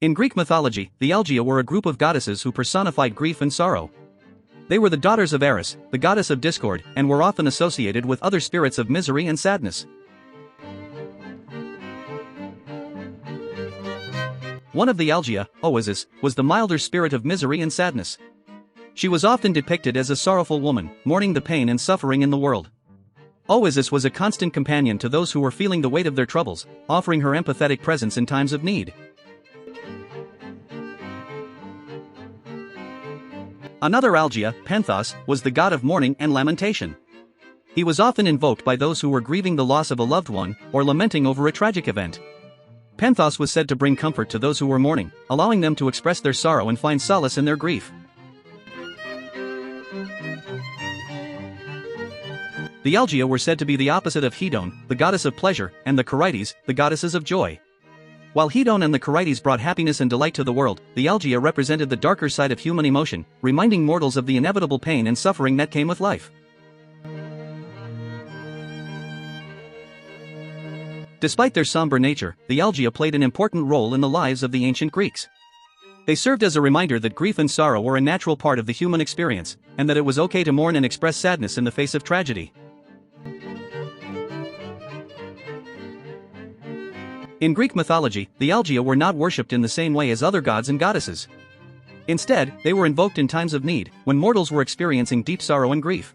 In Greek mythology, the Algea were a group of goddesses who personified grief and sorrow. They were the daughters of Eris, the goddess of discord, and were often associated with other spirits of misery and sadness. One of the Algea, Oizys, was the milder spirit of misery and sadness. She was often depicted as a sorrowful woman, mourning the pain and suffering in the world. Oizys was a constant companion to those who were feeling the weight of their troubles, offering her empathetic presence in times of need. Another Algea, Penthos, was the god of mourning and lamentation. He was often invoked by those who were grieving the loss of a loved one, or lamenting over a tragic event. Penthos was said to bring comfort to those who were mourning, allowing them to express their sorrow and find solace in their grief. The Algea were said to be the opposite of Hedone, the goddess of pleasure, and the Kharites, the goddesses of joy. While Hedone and the Kharites brought happiness and delight to the world, the Algea represented the darker side of human emotion, reminding mortals of the inevitable pain and suffering that came with life. Despite their somber nature, the Algea played an important role in the lives of the ancient Greeks. They served as a reminder that grief and sorrow were a natural part of the human experience, and that it was okay to mourn and express sadness in the face of tragedy. In Greek mythology, the Algea were not worshipped in the same way as other gods and goddesses. Instead, they were invoked in times of need, when mortals were experiencing deep sorrow and grief.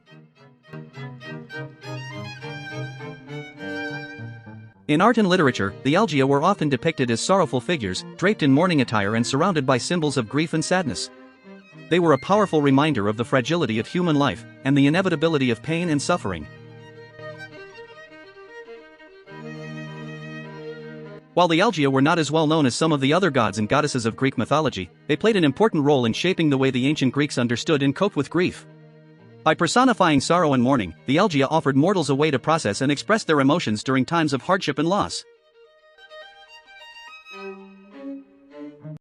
In art and literature, the Algea were often depicted as sorrowful figures, draped in mourning attire and surrounded by symbols of grief and sadness. They were a powerful reminder of the fragility of human life, and the inevitability of pain and suffering. While the Algea were not as well known as some of the other gods and goddesses of Greek mythology, they played an important role in shaping the way the ancient Greeks understood and coped with grief. By personifying sorrow and mourning, the Algea offered mortals a way to process and express their emotions during times of hardship and loss.